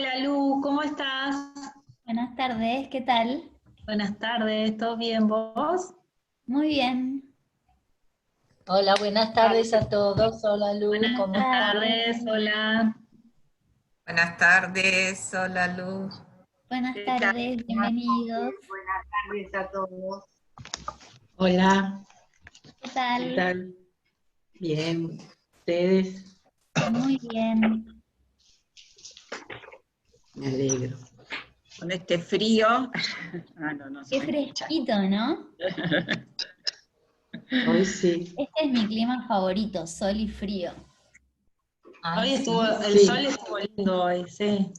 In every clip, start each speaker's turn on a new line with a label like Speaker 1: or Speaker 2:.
Speaker 1: Hola Lu, ¿cómo estás?
Speaker 2: Buenas tardes, ¿qué tal?
Speaker 1: Buenas tardes, ¿todo bien vos?
Speaker 2: Muy bien.
Speaker 3: Hola, buenas tardes a todos. Hola Lu,
Speaker 1: Buenas
Speaker 2: Buenas
Speaker 3: ¿cómo estás?
Speaker 1: tardes,
Speaker 2: tardes.
Speaker 1: hola.
Speaker 4: Buenas tardes, hola Luz.
Speaker 2: Buenas
Speaker 5: ¿Qué tal?
Speaker 2: tardes, bienvenidos.
Speaker 5: Buenas tardes a todos.
Speaker 6: Hola,
Speaker 2: ¿Qué
Speaker 6: ¿qué
Speaker 2: tal?
Speaker 6: tal? Bien, ¿ustedes?
Speaker 2: Muy bien.
Speaker 6: Me alegro.
Speaker 5: Con este frío. No se
Speaker 2: Qué
Speaker 5: me escucha.
Speaker 2: fresquito, ¿no?
Speaker 6: Hoy sí,
Speaker 2: Este es mi clima favorito, sol y frío.
Speaker 3: Ay,
Speaker 1: Hoy estuvo,
Speaker 3: sí.
Speaker 1: el sol
Speaker 6: sí,
Speaker 1: estuvo lindo hoy, sí.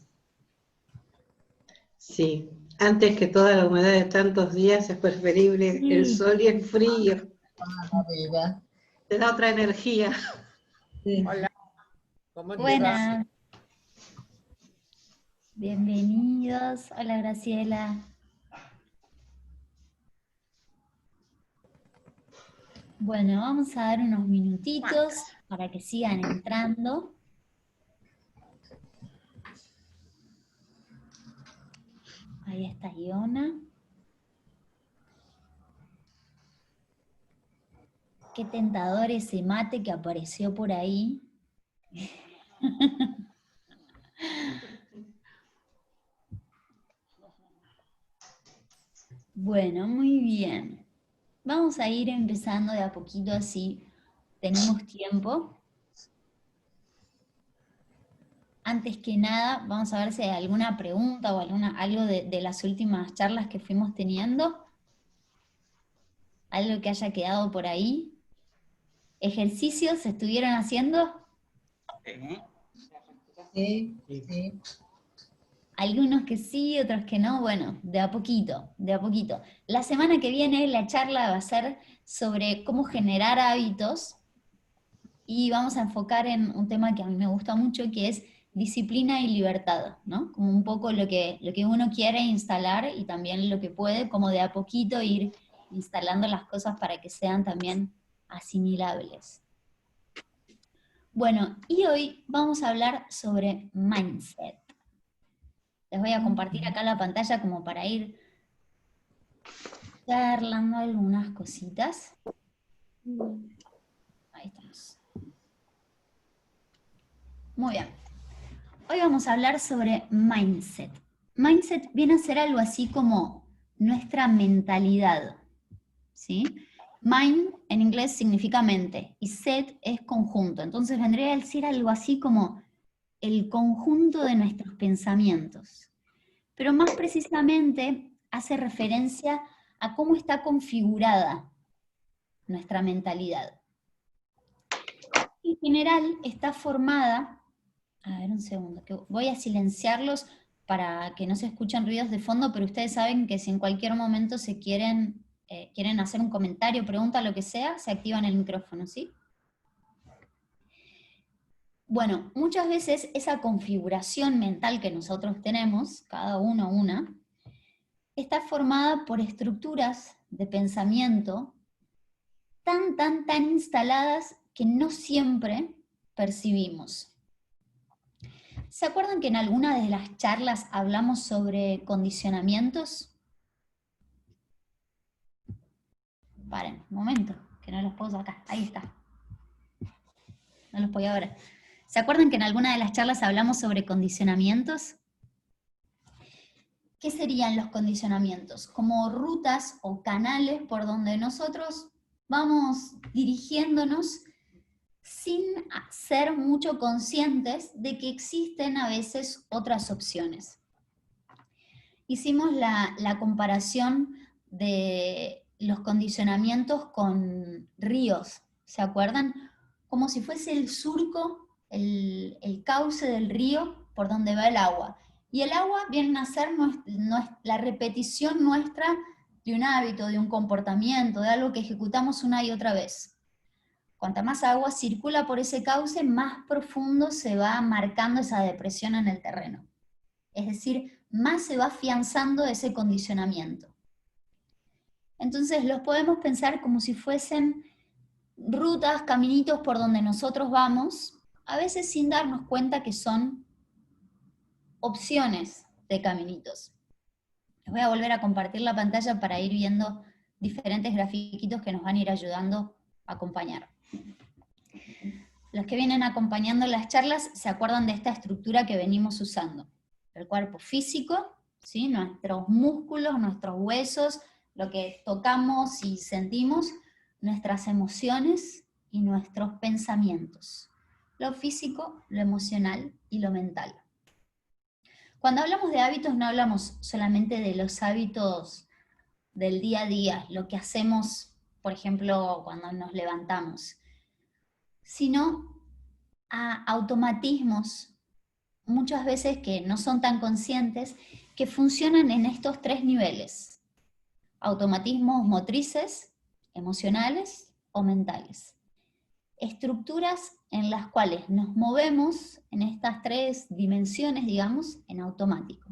Speaker 6: sí. Antes que toda la humedad de tantos días es preferible el
Speaker 2: Sí.
Speaker 6: sol y el frío.
Speaker 3: Ah, la vida.
Speaker 6: Te da otra energía.
Speaker 3: Sí.
Speaker 5: Hola, ¿cómo te va?
Speaker 2: Buenas, bienvenidos. Hola, Graciela. Bueno, vamos a dar unos minutitos para que sigan entrando. Ahí está Iona. Qué tentador ese mate que apareció por ahí. Bueno, muy bien. Vamos a ir empezando de a poquito así tenemos tiempo. Antes que nada, vamos a ver si hay alguna pregunta o algo de las últimas charlas que fuimos teniendo. Algo que haya quedado por ahí. ¿Ejercicios se estuvieron haciendo?
Speaker 3: Sí, sí.
Speaker 2: Algunos que sí, otros que no. Bueno, de a poquito, de a poquito. La semana que viene la charla va a ser sobre cómo generar hábitos y vamos a enfocar en un tema que a mí me gusta mucho, que es disciplina y libertad, ¿no? Como un poco lo que uno quiere instalar y también lo que puede, como de a poquito ir instalando las cosas para que sean también asimilables. Bueno, y hoy vamos a hablar sobre mindset. Les voy a compartir acá la pantalla como para ir charlando algunas cositas. Ahí estamos. Muy bien. Hoy vamos a hablar sobre mindset. Mindset viene a ser algo así como nuestra mentalidad, ¿sí? Mind en inglés significa mente y set es conjunto. Entonces vendría a decir algo así como el conjunto de nuestros pensamientos. Pero más precisamente hace referencia a cómo está configurada nuestra mentalidad. En general está formada. A ver, un segundo, que voy a silenciarlos para que no se escuchen ruidos de fondo, pero ustedes saben que si en cualquier momento se quieren hacer un comentario, pregunta, lo que sea, se activan el micrófono, ¿sí? Bueno, muchas veces esa configuración mental que nosotros tenemos, cada uno una, está formada por estructuras de pensamiento tan instaladas que no siempre percibimos. ¿Se acuerdan que en alguna de las charlas hablamos sobre condicionamientos? Paren, un momento, que no los puedo sacar. Ahí está. No los podía ver. ¿Se acuerdan que en alguna de las charlas hablamos sobre condicionamientos? ¿Qué serían los condicionamientos? Como rutas o canales por donde nosotros vamos dirigiéndonos sin ser mucho conscientes de que existen a veces otras opciones. Hicimos la comparación de los condicionamientos con ríos, ¿se acuerdan? Como si fuese el surco, el cauce del río por donde va el agua. Y el agua viene a ser la repetición nuestra de un hábito, de un comportamiento, de algo que ejecutamos una y otra vez. Cuanta más agua circula por ese cauce, más profundo se va marcando esa depresión en el terreno. Es decir, más se va afianzando ese condicionamiento. Entonces los podemos pensar como si fuesen rutas, caminitos por donde nosotros vamos, a veces sin darnos cuenta que son opciones de caminitos. Les voy a volver a compartir la pantalla para ir viendo diferentes grafiquitos que nos van a ir ayudando a acompañar. Los que vienen acompañando las charlas se acuerdan de esta estructura que venimos usando. El cuerpo físico, ¿sí? Nuestros músculos, nuestros huesos, lo que tocamos y sentimos, nuestras emociones y nuestros pensamientos. Lo físico, lo emocional y lo mental. Cuando hablamos de hábitos no hablamos solamente de los hábitos del día a día, lo que hacemos, por ejemplo, cuando nos levantamos, sino a automatismos, muchas veces que no son tan conscientes, que funcionan en estos 3 niveles. Automatismos motrices, emocionales o mentales. Estructuras en las cuales nos movemos en estas 3 dimensiones, digamos, en automático.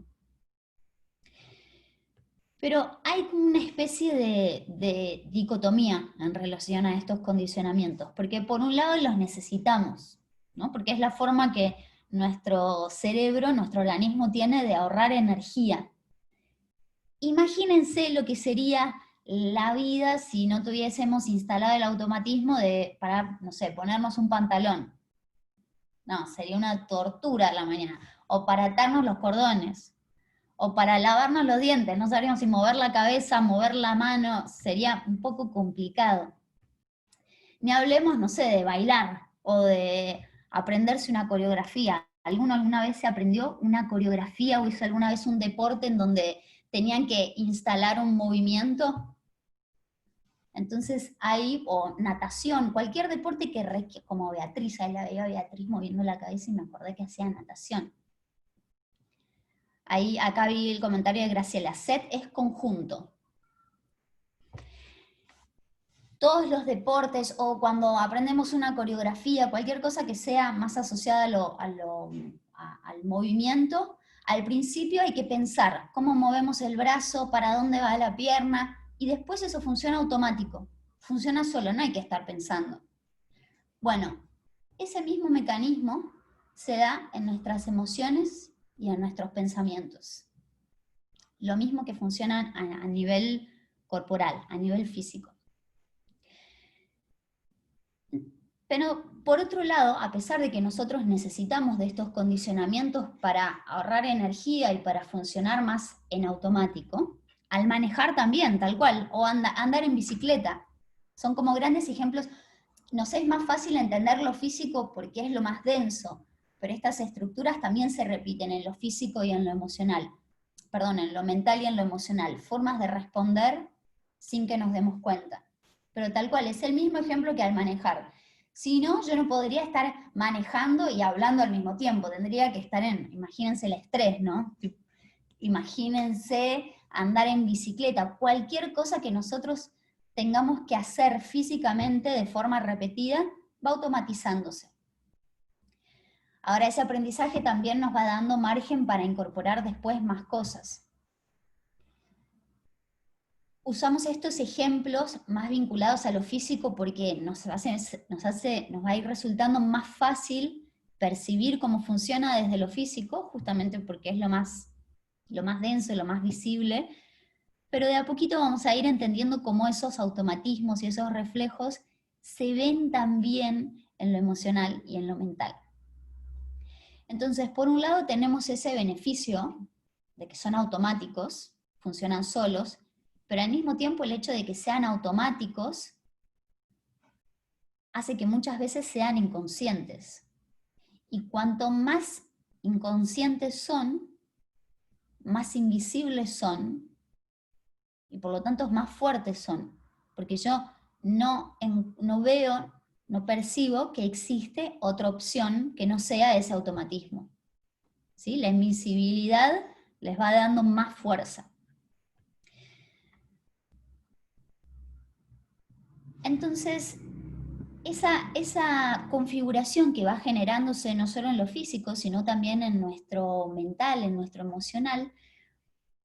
Speaker 2: Pero hay como una especie de dicotomía en relación a estos condicionamientos, porque por un lado los necesitamos, ¿no? Porque es la forma que nuestro cerebro, nuestro organismo tiene de ahorrar energía. Imagínense lo que sería la vida si no tuviésemos instalado el automatismo para, no sé, ponernos un pantalón. No, sería una tortura a la mañana. O para atarnos los cordones. O para lavarnos los dientes. No sabríamos si mover la cabeza, mover la mano. Sería un poco complicado. Ni hablemos, no sé, de bailar o de aprenderse una coreografía. ¿Alguno alguna vez se aprendió una coreografía o hizo alguna vez un deporte en donde tenían que instalar un movimiento? Entonces ahí, o natación, cualquier deporte que requiere, como Beatriz, ahí la veía a Beatriz moviendo la cabeza y me acordé que hacía natación. Ahí, acá vi el comentario de Graciela, set es conjunto. Todos los deportes, o cuando aprendemos una coreografía, cualquier cosa que sea más asociada al movimiento, al principio hay que pensar cómo movemos el brazo, para dónde va la pierna, y después eso funciona automático, funciona solo, no hay que estar pensando. Bueno, ese mismo mecanismo se da en nuestras emociones y en nuestros pensamientos. Lo mismo que funciona a nivel corporal, a nivel físico. Pero por otro lado, a pesar de que nosotros necesitamos de estos condicionamientos para ahorrar energía y para funcionar más en automático, al manejar también, tal cual, o andar en bicicleta, son como grandes ejemplos. Nos es más fácil entender lo físico porque es lo más denso, pero estas estructuras también se repiten en lo físico y en lo emocional, perdón, en lo mental y en lo emocional, formas de responder sin que nos demos cuenta. Pero tal cual, es el mismo ejemplo que al manejar. Si no, yo no podría estar manejando y hablando al mismo tiempo, tendría que estar imagínense el estrés, ¿no? Imagínense andar en bicicleta, cualquier cosa que nosotros tengamos que hacer físicamente de forma repetida, va automatizándose. Ahora ese aprendizaje también nos va dando margen para incorporar después más cosas. Usamos estos ejemplos más vinculados a lo físico porque nos va a ir resultando más fácil percibir cómo funciona desde lo físico, justamente porque es lo más denso, lo más visible, pero de a poquito vamos a ir entendiendo cómo esos automatismos y esos reflejos se ven también en lo emocional y en lo mental. Entonces, por un lado tenemos ese beneficio de que son automáticos, funcionan solos, pero al mismo tiempo el hecho de que sean automáticos hace que muchas veces sean inconscientes. Y cuanto más inconscientes son, más invisibles son, y por lo tanto más fuertes son, porque yo no veo, no percibo que existe otra opción que no sea ese automatismo. ¿Sí? La invisibilidad les va dando más fuerza. Entonces, esa configuración que va generándose no solo en lo físico, sino también en nuestro mental, en nuestro emocional,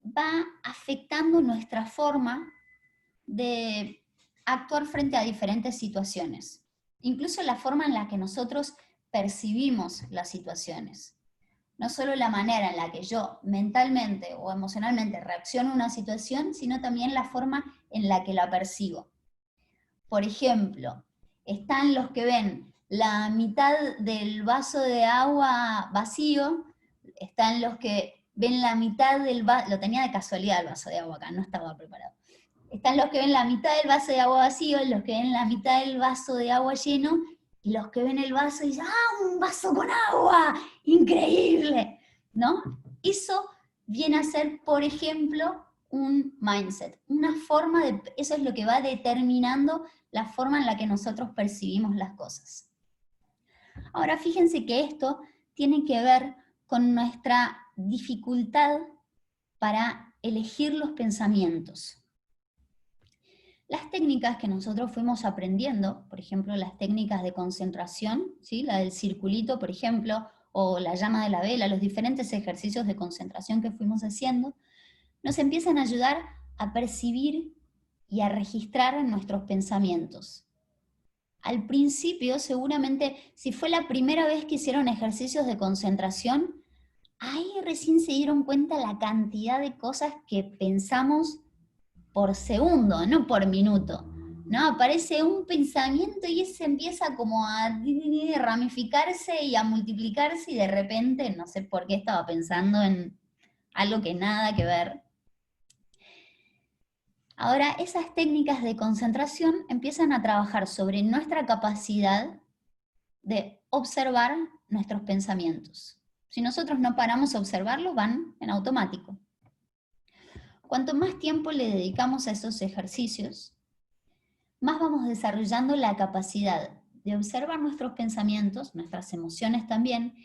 Speaker 2: va afectando nuestra forma de actuar frente a diferentes situaciones. Incluso la forma en la que nosotros percibimos las situaciones. No solo la manera en la que yo mentalmente o emocionalmente reacciono a una situación, sino también la forma en la que la percibo. Por ejemplo, están los que ven la mitad del vaso de agua vacío, están los que ven la mitad del vaso, lo tenía de casualidad el vaso de agua acá, no estaba preparado. Están los que ven la mitad del vaso de agua vacío, los que ven la mitad del vaso de agua lleno, y los que ven el vaso y dicen, ¡ah, un vaso con agua! ¡Increíble! ¿No? Eso viene a ser, por ejemplo, un mindset, una forma de, eso es lo que va determinando la forma en la que nosotros percibimos las cosas. Ahora fíjense que esto tiene que ver con nuestra dificultad para elegir los pensamientos. Las técnicas que nosotros fuimos aprendiendo, por ejemplo, las técnicas de concentración, ¿sí? La del circulito, por ejemplo, o la llama de la vela, los diferentes ejercicios de concentración que fuimos haciendo, nos empiezan a ayudar a percibir y a registrar nuestros pensamientos. Al principio, seguramente, si fue la primera vez que hicieron ejercicios de concentración, ahí recién se dieron cuenta la cantidad de cosas que pensamos por segundo, no por minuto. ¿No? Aparece un pensamiento y ese empieza como a ramificarse y a multiplicarse, y de repente, no sé por qué estaba pensando en algo que nada que ver. Ahora, esas técnicas de concentración empiezan a trabajar sobre nuestra capacidad de observar nuestros pensamientos. Si nosotros no paramos a observarlos, van en automático. Cuanto más tiempo le dedicamos a esos ejercicios, más vamos desarrollando la capacidad de observar nuestros pensamientos, nuestras emociones también,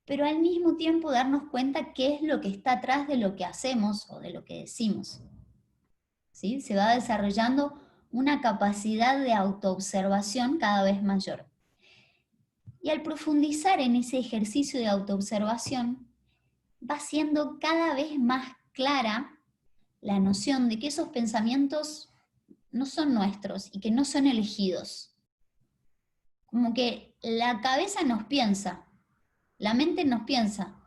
Speaker 2: pero al mismo tiempo darnos cuenta qué es lo que está atrás de lo que hacemos o de lo que decimos. ¿Sí? Se va desarrollando una capacidad de autoobservación cada vez mayor. Y al profundizar en ese ejercicio de autoobservación, va siendo cada vez más clara la noción de que esos pensamientos no son nuestros y que no son elegidos. Como que la cabeza nos piensa, la mente nos piensa,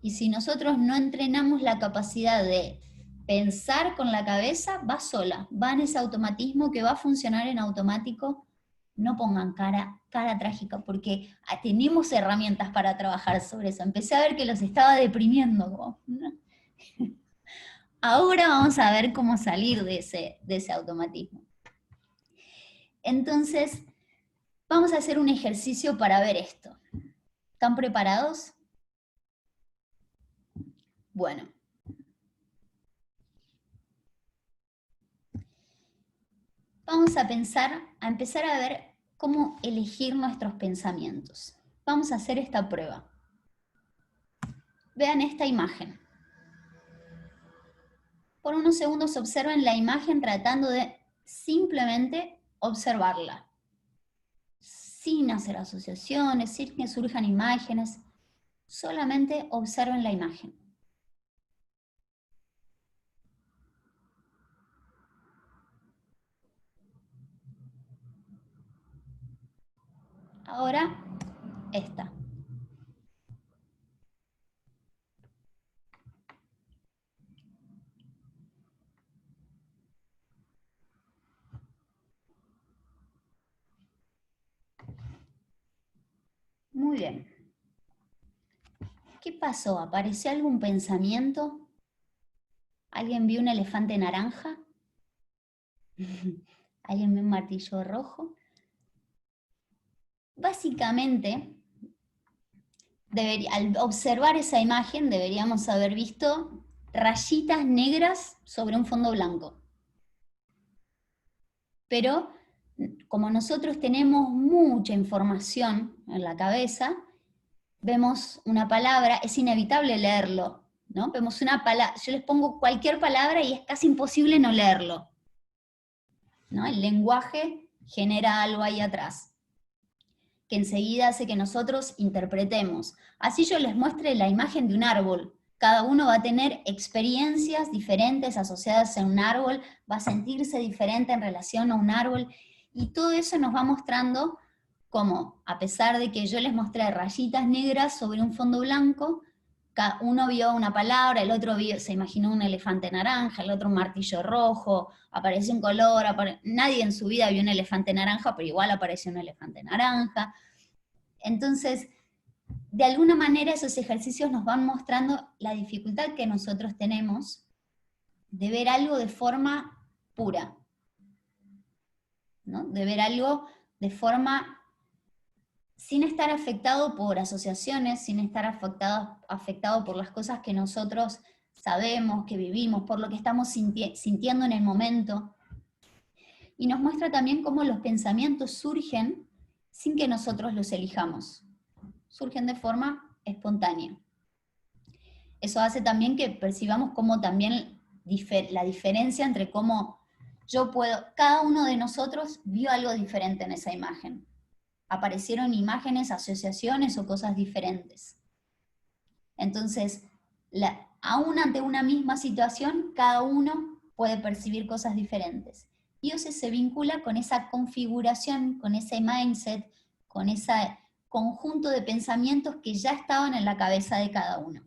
Speaker 2: y si nosotros no entrenamos la capacidad de pensar con la cabeza, va sola, va en ese automatismo que va a funcionar en automático. No pongan cara trágica, porque tenemos herramientas para trabajar sobre eso. Empecé a ver que los estaba deprimiendo. Ahora vamos a ver cómo salir de ese automatismo. Entonces, vamos a hacer un ejercicio para ver esto. ¿Están preparados? Bueno. Vamos a empezar a ver cómo elegir nuestros pensamientos. Vamos a hacer esta prueba. Vean esta imagen. Por unos segundos observen la imagen tratando de simplemente observarla. Sin hacer asociaciones, sin que surjan imágenes. Solamente observen la imagen. Ahora, esta. Muy bien. ¿Qué pasó? ¿Apareció algún pensamiento? ¿Alguien vio un elefante naranja? ¿Alguien vio un martillo rojo? Básicamente, al observar esa imagen deberíamos haber visto rayitas negras sobre un fondo blanco. Pero como nosotros tenemos mucha información en la cabeza, vemos una palabra, es inevitable leerlo, ¿no? Vemos una palabra, yo les pongo cualquier palabra y es casi imposible no leerlo, ¿no? El lenguaje genera algo ahí atrás, que enseguida hace que nosotros interpretemos. Así yo les muestre la imagen de un árbol. Cada uno va a tener experiencias diferentes asociadas a un árbol, va a sentirse diferente en relación a un árbol, y todo eso nos va mostrando como a pesar de que yo les mostré rayitas negras sobre un fondo blanco, uno vio una palabra, el otro se imaginó un elefante naranja, el otro un martillo rojo, apareció un color, nadie en su vida vio un elefante naranja, pero igual apareció un elefante naranja. Entonces, de alguna manera esos ejercicios nos van mostrando la dificultad que nosotros tenemos de ver algo de forma pura, ¿no? De ver algo de forma sin estar afectado por asociaciones, sin estar afectado por las cosas que nosotros sabemos, que vivimos, por lo que estamos sintiendo en el momento. Y nos muestra también cómo los pensamientos surgen sin que nosotros los elijamos. Surgen de forma espontánea. Eso hace también que percibamos cómo también la diferencia entre cómo cada uno de nosotros vio algo diferente en esa imagen. Aparecieron imágenes, asociaciones o cosas diferentes. Entonces, aún ante una misma situación, cada uno puede percibir cosas diferentes. Y eso se vincula con esa configuración, con ese mindset, con ese conjunto de pensamientos que ya estaban en la cabeza de cada uno.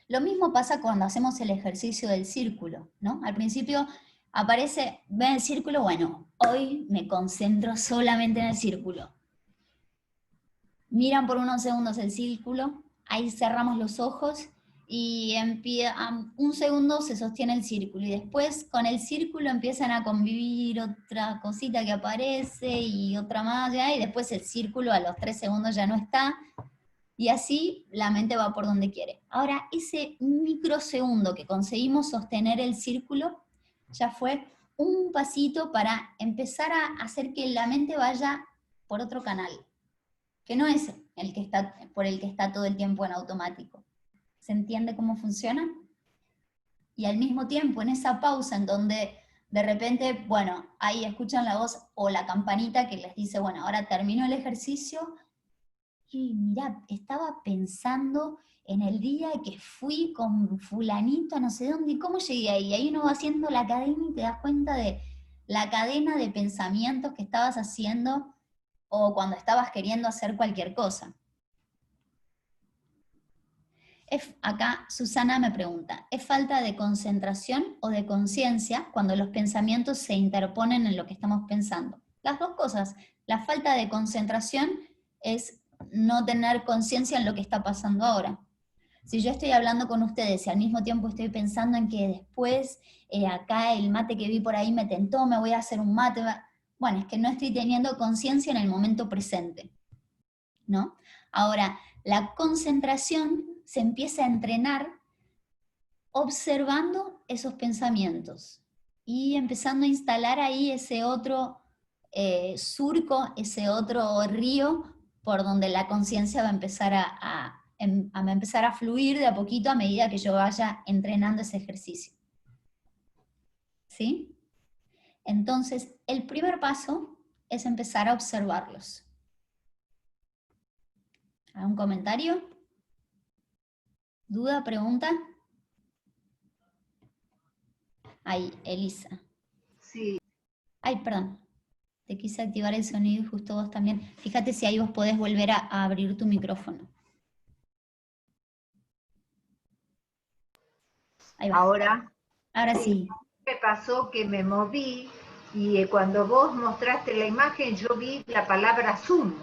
Speaker 2: Lo mismo pasa cuando hacemos el ejercicio del círculo, ¿no? Al principio ven el círculo, bueno, hoy me concentro solamente en el círculo. Miran por unos segundos el círculo, ahí cerramos los ojos y un segundo se sostiene el círculo, y después con el círculo empiezan a convivir otra cosita que aparece y otra más, y después el círculo a los 3 segundos ya no está, y así la mente va por donde quiere. Ahora, ese microsegundo que conseguimos sostener el círculo, ya fue un pasito para empezar a hacer que la mente vaya por otro canal, que no es por el que está todo el tiempo en automático. ¿Se entiende cómo funciona? Y al mismo tiempo, en esa pausa en donde de repente, bueno, ahí escuchan la voz o la campanita que les dice, bueno, ahora terminó el ejercicio, y mirá, estaba pensando en el día que fui con fulanito a no sé dónde, y cómo llegué ahí. Y ahí uno va haciendo la cadena y te das cuenta de la cadena de pensamientos que estabas haciendo o cuando estabas queriendo hacer cualquier cosa. Acá Susana me pregunta, ¿es falta de concentración o de conciencia cuando los pensamientos se interponen en lo que estamos pensando? Las dos cosas. La falta de concentración es no tener conciencia en lo que está pasando ahora. Si yo estoy hablando con ustedes y al mismo tiempo estoy pensando en que después acá el mate que vi por ahí me tentó, me voy a hacer un mate, bueno, es que no estoy teniendo conciencia en el momento presente, ¿no? Ahora, la concentración se empieza a entrenar observando esos pensamientos y empezando a instalar ahí ese otro surco, ese otro río por donde la conciencia va a empezar a empezar a fluir de a poquito a medida que yo vaya entrenando ese ejercicio. ¿Sí? Entonces, el primer paso es empezar a observarlos. ¿Algún comentario? ¿Duda? ¿Pregunta? Ay, Elisa.
Speaker 7: Sí.
Speaker 2: Ay, perdón. Te quise activar el sonido y justo vos también. Fíjate si ahí vos podés volver a abrir tu micrófono. Ahí va. Ahora sí.
Speaker 7: Me pasó que me moví y cuando vos mostraste la imagen yo vi la palabra Zoom.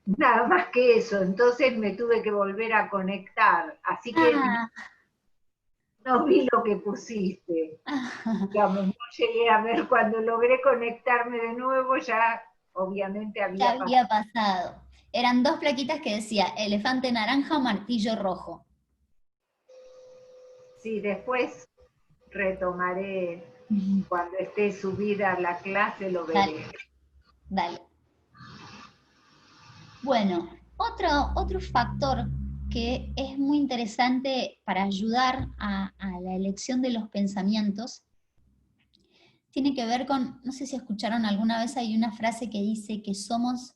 Speaker 7: Nada más que eso, entonces me tuve que volver a conectar, así que no vi lo que pusiste. Digamos, no llegué a ver, cuando logré conectarme de nuevo ya obviamente había
Speaker 2: pasado. Eran 2 plaquitas que decía elefante naranja, martillo rojo.
Speaker 7: Sí, después retomaré, cuando esté subida a la clase lo veré.
Speaker 2: Dale. Bueno, otro factor que es muy interesante para ayudar a la elección de los pensamientos tiene que ver con, no sé si escucharon alguna vez, hay una frase que dice que somos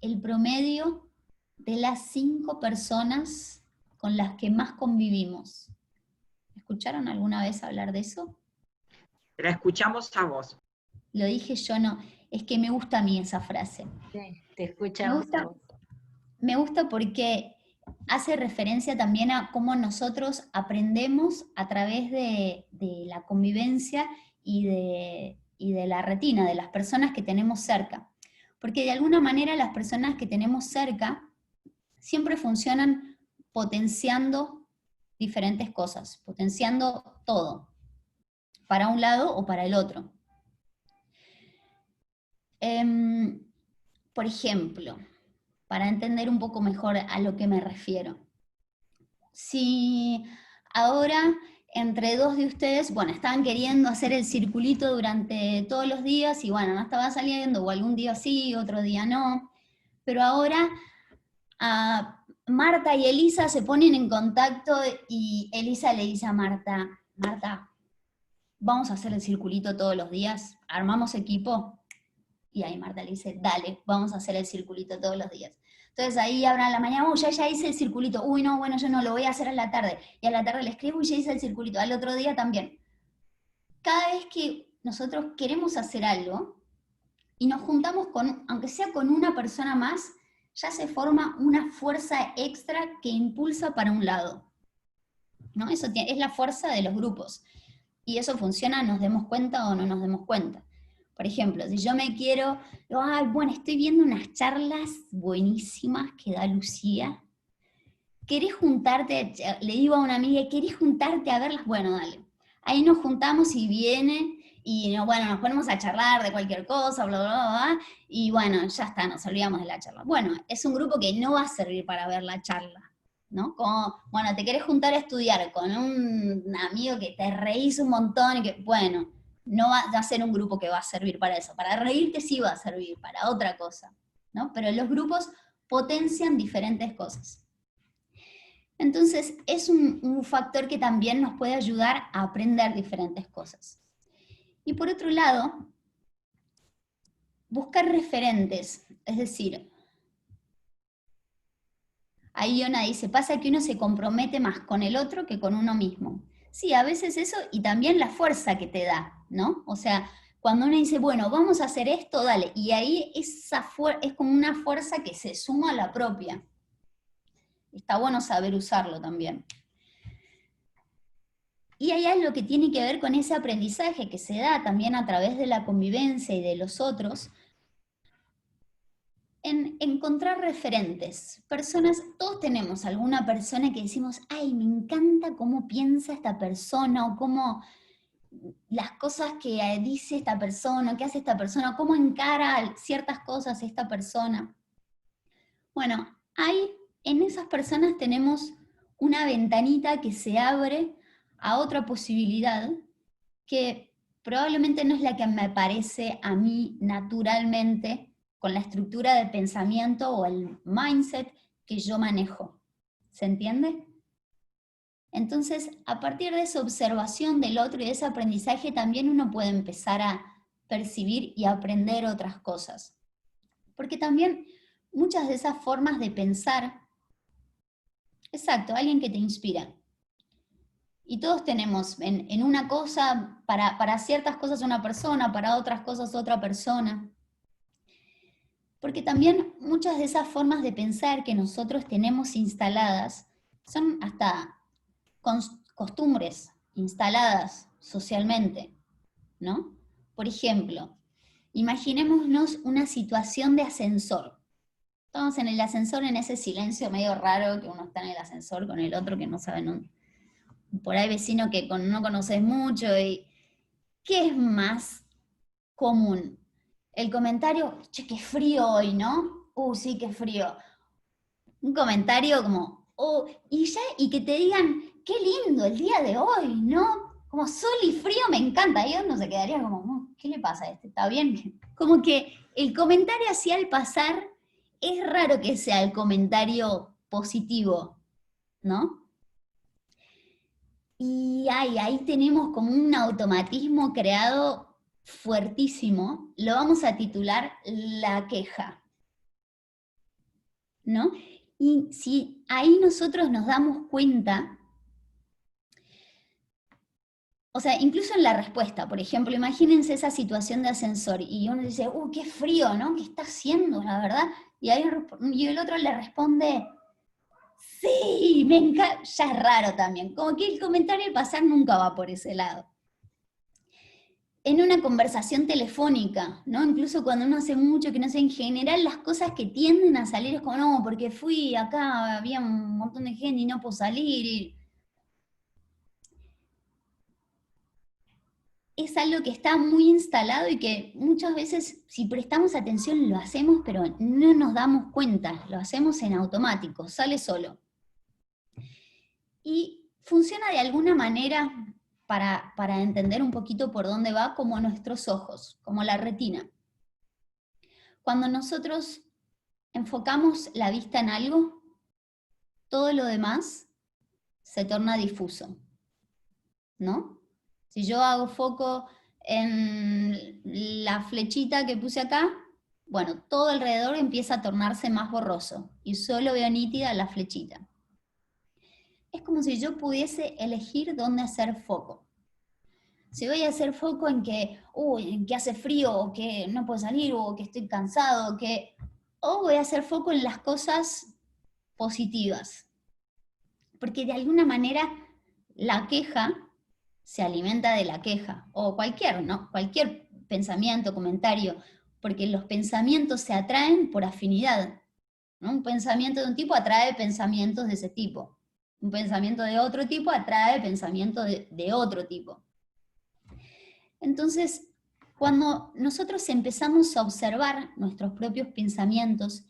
Speaker 2: el promedio de las 5 personas con las que más convivimos. ¿Escucharon alguna vez hablar de eso?
Speaker 5: La escuchamos a vos.
Speaker 2: Lo dije yo, no. es que me gusta a mí esa frase.
Speaker 3: Sí, te escuchamos.
Speaker 2: Me gusta porque hace referencia también a cómo nosotros aprendemos a través de la convivencia y de la retina, de las personas que tenemos cerca. Porque de alguna manera las personas que tenemos cerca siempre funcionan potenciando diferentes cosas, potenciando todo, para un lado o para el otro. Por ejemplo, para entender un poco mejor a lo que me refiero. Si ahora entre dos de ustedes, bueno, estaban queriendo hacer el circulito durante todos los días y bueno, no estaba saliendo, o algún día sí, otro día no, pero ahora Marta y Elisa se ponen en contacto y Elisa le dice a Marta, Marta, vamos a hacer el circulito todos los días, armamos equipo. Y ahí Marta le dice, dale, vamos a hacer el circulito todos los días. Entonces ahí hablan a la mañana, ya hice el circulito, uy no, bueno, yo no, lo voy a hacer a la tarde. Y a la tarde le escribo, ya hice el circulito, al otro día también. Cada vez que nosotros queremos hacer algo, y nos juntamos con, aunque sea con una persona más, ya se forma una fuerza extra que impulsa para un lado. ¿No? Eso es la fuerza de los grupos. Y eso funciona, nos demos cuenta o no nos demos cuenta. Por ejemplo, si yo me quiero, bueno, estoy viendo unas charlas buenísimas que da Lucía. ¿Querés juntarte? Le digo a una amiga, ¿querés juntarte a verlas? Bueno, dale. Ahí nos juntamos y viene, y bueno, nos ponemos a charlar de cualquier cosa, bla, bla, bla, y bueno, ya está, nos olvidamos de la charla. Bueno, es un grupo que no va a servir para ver la charla, ¿no? Como, bueno, te querés juntar a estudiar con un amigo que te reís un montón, y que, bueno, no va a ser un grupo que va a servir para eso. Para reírte sí va a servir, para otra cosa, ¿no? Pero los grupos potencian diferentes cosas. Entonces, es un factor que también nos puede ayudar a aprender diferentes cosas. Y por otro lado, buscar referentes, es decir, ahí Iona dice, pasa que uno se compromete más con el otro que con uno mismo. Sí, a veces eso, y también la fuerza que te da, ¿no? O sea, cuando uno dice, bueno, vamos a hacer esto, dale, y ahí esa es como una fuerza que se suma a la propia. Está bueno saber usarlo también. Y hay algo que tiene que ver con ese aprendizaje que se da también a través de la convivencia y de los otros, en encontrar referentes, personas, todos tenemos alguna persona que decimos, ay, me encanta cómo piensa esta persona, o cómo las cosas que dice esta persona, que hace esta persona, cómo encara ciertas cosas esta persona. Bueno, en esas personas tenemos una ventanita que se abre a otra posibilidad, que probablemente no es la que me parece a mí naturalmente, con la estructura de pensamiento o el mindset que yo manejo. ¿Se entiende? Entonces, a partir de esa observación del otro y de ese aprendizaje, también uno puede empezar a percibir y aprender otras cosas. Porque también muchas de esas formas de pensar, exacto, alguien que te inspira. Y todos tenemos en una cosa, para ciertas cosas una persona, para otras cosas otra persona. Porque también muchas de esas formas de pensar que nosotros tenemos instaladas son hasta costumbres instaladas socialmente, ¿no? Por ejemplo, imaginémonos una situación de ascensor. Estamos en el ascensor, en ese silencio medio raro que uno está en el ascensor con el otro que no saben, por ahí vecino que no conoces mucho. Y ¿qué es más común? El comentario, che, qué frío hoy, ¿no? Sí, qué frío. Un comentario como, y que te digan, qué lindo el día de hoy, ¿no? Como sol y frío me encanta. Y uno se quedaría como, ¿qué le pasa a este? ¿Está bien? Como que el comentario así al pasar, es raro que sea el comentario positivo, ¿no? Y ahí tenemos como un automatismo creado fuertísimo, lo vamos a titular la queja, ¿no? Y si ahí nosotros nos damos cuenta, o sea, incluso en la respuesta, por ejemplo, imagínense esa situación de ascensor, y uno dice, qué frío, ¿no? ¿Qué está haciendo, la verdad? Y el otro le responde, sí, me encanta, ya es raro también, como que el comentario al pasar nunca va por ese lado. En una conversación telefónica, ¿no? Incluso cuando uno hace mucho que no sé, en general las cosas que tienden a salir es como, no, porque fui acá, había un montón de gente y no puedo salir. Es algo que está muy instalado y que muchas veces, si prestamos atención, lo hacemos, pero no nos damos cuenta, lo hacemos en automático, sale solo. Y funciona de alguna manera, para entender un poquito por dónde va, como nuestros ojos, como la retina. Cuando nosotros enfocamos la vista en algo, todo lo demás se torna difuso, ¿no? Si yo hago foco en la flechita que puse acá, bueno, todo alrededor empieza a tornarse más borroso y solo veo nítida la flechita. Es como si yo pudiese elegir dónde hacer foco. Si voy a hacer foco en que hace frío, o que no puedo salir, o que estoy cansado, o voy a hacer foco en las cosas positivas. Porque de alguna manera la queja se alimenta de la queja, o cualquier pensamiento, comentario, porque los pensamientos se atraen por afinidad, ¿no? Un pensamiento de un tipo atrae pensamientos de ese tipo. Un pensamiento de otro tipo atrae pensamientos de otro tipo. Entonces, cuando nosotros empezamos a observar nuestros propios pensamientos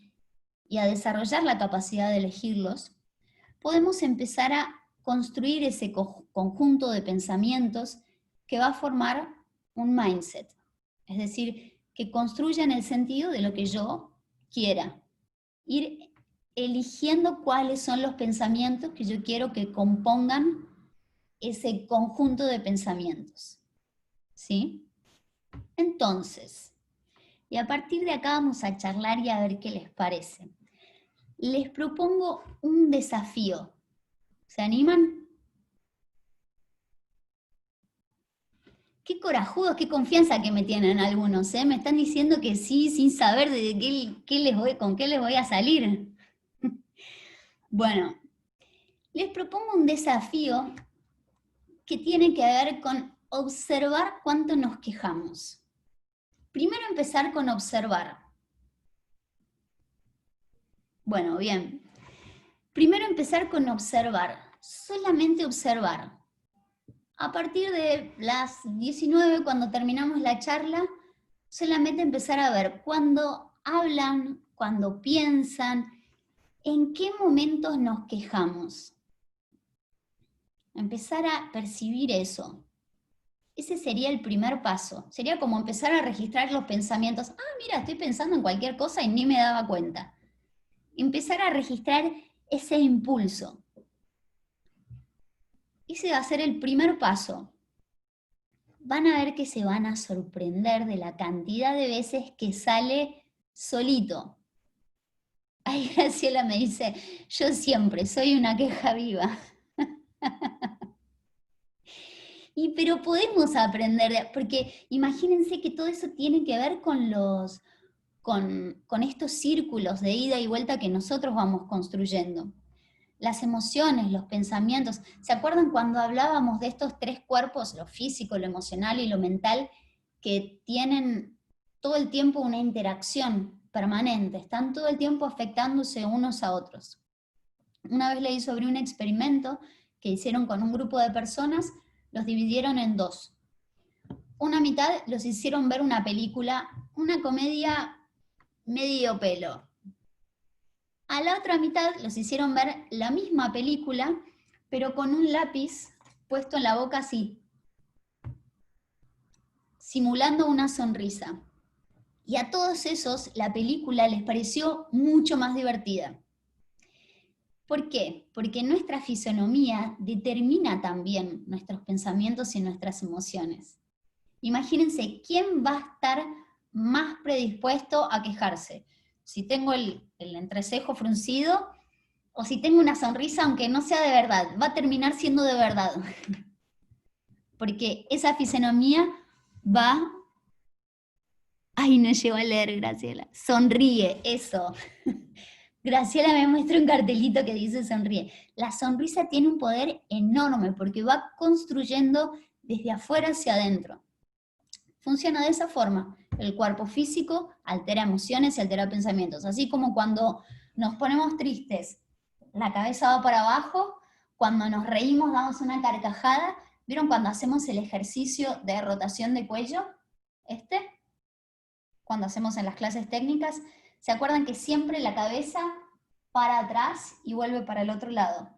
Speaker 2: y a desarrollar la capacidad de elegirlos, podemos empezar a construir ese conjunto de pensamientos que va a formar un mindset. Es decir, que construyan el sentido de lo que yo quiera. Ir eligiendo cuáles son los pensamientos que yo quiero que compongan ese conjunto de pensamientos. ¿Sí? Entonces, y a partir de acá vamos a charlar y a ver qué les parece. Les propongo un desafío. ¿Se animan? Qué corajudos, qué confianza que me tienen algunos, ¿eh? Me están diciendo que sí, sin saber con qué les voy a salir. Bueno, les propongo un desafío que tiene que ver con observar cuánto nos quejamos. Primero empezar con observar. Bueno, bien. Primero empezar con observar, solamente observar. A partir de las 19, cuando terminamos la charla, solamente empezar a ver cuando hablan, cuando piensan, en qué momentos nos quejamos. Empezar a percibir eso. Ese sería el primer paso. Sería como empezar a registrar los pensamientos. Mira, estoy pensando en cualquier cosa y ni me daba cuenta. Empezar a registrar ese impulso. Ese va a ser el primer paso. Van a ver que se van a sorprender de la cantidad de veces que sale solito. Ay, Graciela me dice, yo siempre soy una queja viva. Pero podemos aprender, porque imagínense que todo eso tiene que ver con estos círculos de ida y vuelta que nosotros vamos construyendo. Las emociones, los pensamientos. ¿Se acuerdan cuando hablábamos de estos tres cuerpos, lo físico, lo emocional y lo mental, que tienen todo el tiempo una interacción permanente, están todo el tiempo afectándose unos a otros? Una vez leí sobre un experimento que hicieron con un grupo de personas, los dividieron en dos. Una mitad los hicieron ver una película, una comedia medio pelo. A la otra mitad los hicieron ver la misma película, pero con un lápiz puesto en la boca así, simulando una sonrisa. Y a todos esos la película les pareció mucho más divertida. ¿Por qué? Porque nuestra fisonomía determina también nuestros pensamientos y nuestras emociones. Imagínense, ¿quién va a estar más predispuesto a quejarse? Si tengo el entrecejo fruncido, o si tengo una sonrisa, aunque no sea de verdad, va a terminar siendo de verdad. porque esa fisonomía va... Ay, no llego a leer, Graciela. Sonríe, eso. Graciela me muestra un cartelito que dice sonríe. La sonrisa tiene un poder enorme porque va construyendo desde afuera hacia adentro. Funciona de esa forma. El cuerpo físico altera emociones y altera pensamientos. Así como cuando nos ponemos tristes, la cabeza va para abajo, cuando nos reímos damos una carcajada. ¿Vieron cuando hacemos el ejercicio de rotación de cuello? Cuando hacemos en las clases técnicas, ¿se acuerdan que siempre la cabeza para atrás y vuelve para el otro lado?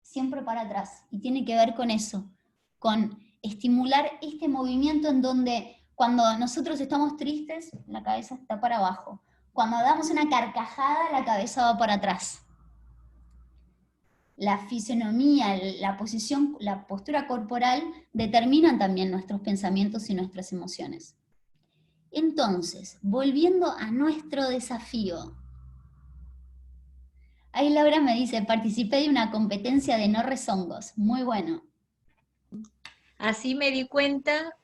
Speaker 2: Siempre para atrás. Y tiene que ver con eso, con estimular este movimiento en donde cuando nosotros estamos tristes, la cabeza está para abajo. Cuando damos una carcajada, la cabeza va para atrás. La fisonomía, la posición, la postura corporal determinan también nuestros pensamientos y nuestras emociones. Entonces, volviendo a nuestro desafío. Ahí Laura me dice, participé de una competencia de no rezongos. Muy bueno.
Speaker 1: Así me di cuenta,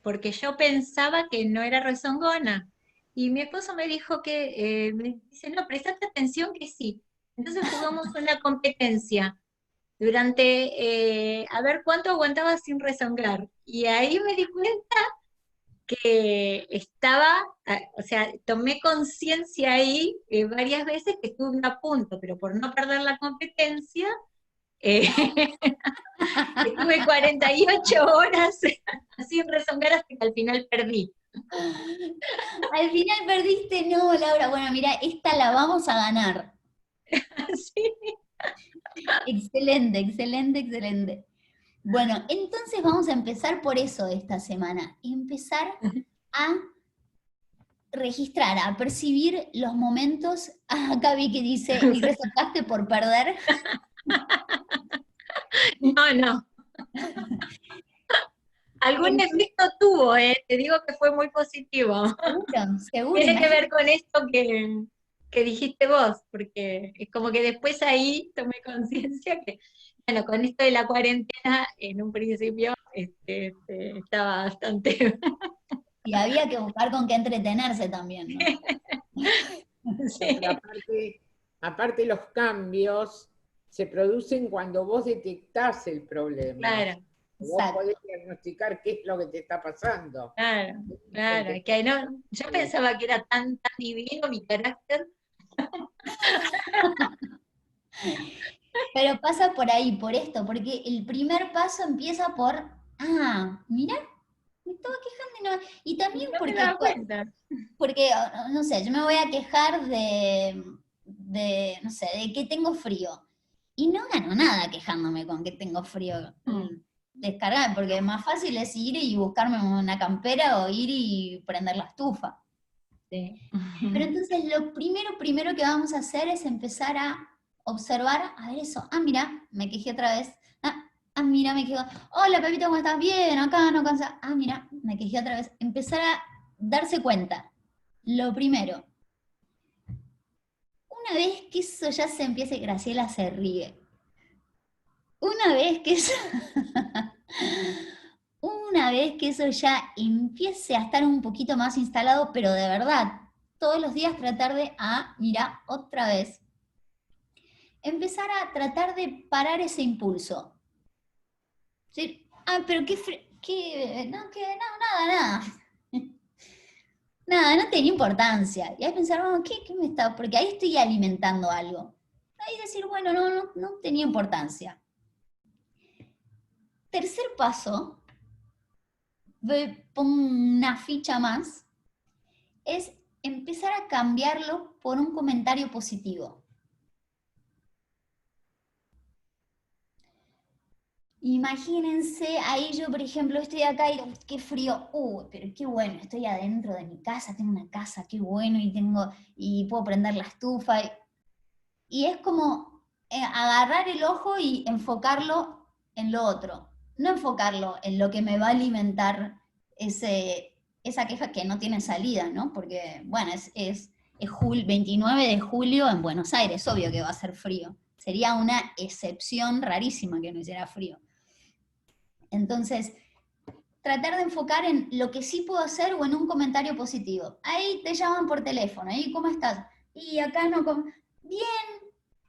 Speaker 1: porque yo pensaba que no era rezongona. Y mi esposo me dijo que, me dice, no, prestate atención que sí. Entonces jugamos una competencia durante, a ver cuánto aguantaba sin rezongar. Y ahí me di cuenta que estaba, o sea, tomé conciencia ahí varias veces que estuve a punto, pero por no perder la competencia, estuve 48 horas sin rezongar hasta que al final perdí.
Speaker 2: Al final perdiste, no, Laura. Bueno, mira, esta la vamos a ganar.
Speaker 1: Sí.
Speaker 2: Excelente, excelente, excelente. Bueno, entonces vamos a empezar por eso esta semana. Empezar a registrar, a percibir los momentos. Acá vi que dice, ¿y rezongaste por perder?
Speaker 1: No, no. Algún efecto tuvo, te digo que fue muy positivo.
Speaker 2: Seguro, seguro.
Speaker 1: Tiene que ver con esto que dijiste vos, porque es como que después ahí tomé conciencia que, bueno, con esto de la cuarentena, en un principio estaba bastante...
Speaker 2: Y había que buscar con qué entretenerse también, ¿no?
Speaker 1: Sí.
Speaker 5: Aparte los cambios se producen cuando vos detectás el problema.
Speaker 1: Claro.
Speaker 5: Vos
Speaker 2: Exacto.
Speaker 5: podés diagnosticar qué es lo que te está pasando.
Speaker 1: Claro, claro, que no, yo pensaba que era tan divino mi carácter.
Speaker 2: Pero pasa por ahí, por esto, porque el primer paso empieza por, mirá, me estaba quejando y también
Speaker 1: No me daba cuenta.
Speaker 2: porque, no sé, yo me voy a quejar de, no sé, de que tengo frío. Y no gano nada quejándome con que tengo frío. Descargar, porque más fácil es ir y buscarme una campera o ir y prender la estufa.
Speaker 1: Sí.
Speaker 2: Pero entonces lo primero que vamos a hacer es empezar a observar, a ver eso. Mira, me quejé otra vez. Mira, me quejé. Hola, Pepito, ¿cómo estás? Bien, acá no cansa. Mira, me quejé otra vez. Empezar a darse cuenta. Lo primero. Una vez que eso ya se empiece, Graciela se ríe. Una vez que eso ya empiece a estar un poquito más instalado, pero de verdad, todos los días tratar de, mira, otra vez, empezar a tratar de parar ese impulso. ¿Sí? Pero nada. Nada, no tenía importancia. Y ahí pensar, ¿qué me está? Porque ahí estoy alimentando algo. Ahí decir, bueno, no tenía importancia. Tercer paso, pongo una ficha más, es empezar a cambiarlo por un comentario positivo. Imagínense, ahí yo, por ejemplo, estoy acá y digo, qué frío, pero qué bueno, estoy adentro de mi casa, tengo una casa, qué bueno, y puedo prender la estufa. Y es como agarrar el ojo y enfocarlo en lo otro. No enfocarlo en lo que me va a alimentar esa queja que no tiene salida, ¿no? Porque, bueno, es 29 de julio en Buenos Aires, obvio que va a ser frío. Sería una excepción rarísima que no hiciera frío. Entonces, tratar de enfocar en lo que sí puedo hacer o en un comentario positivo. Ahí te llaman por teléfono, ¿y cómo estás? Y acá no... Bien,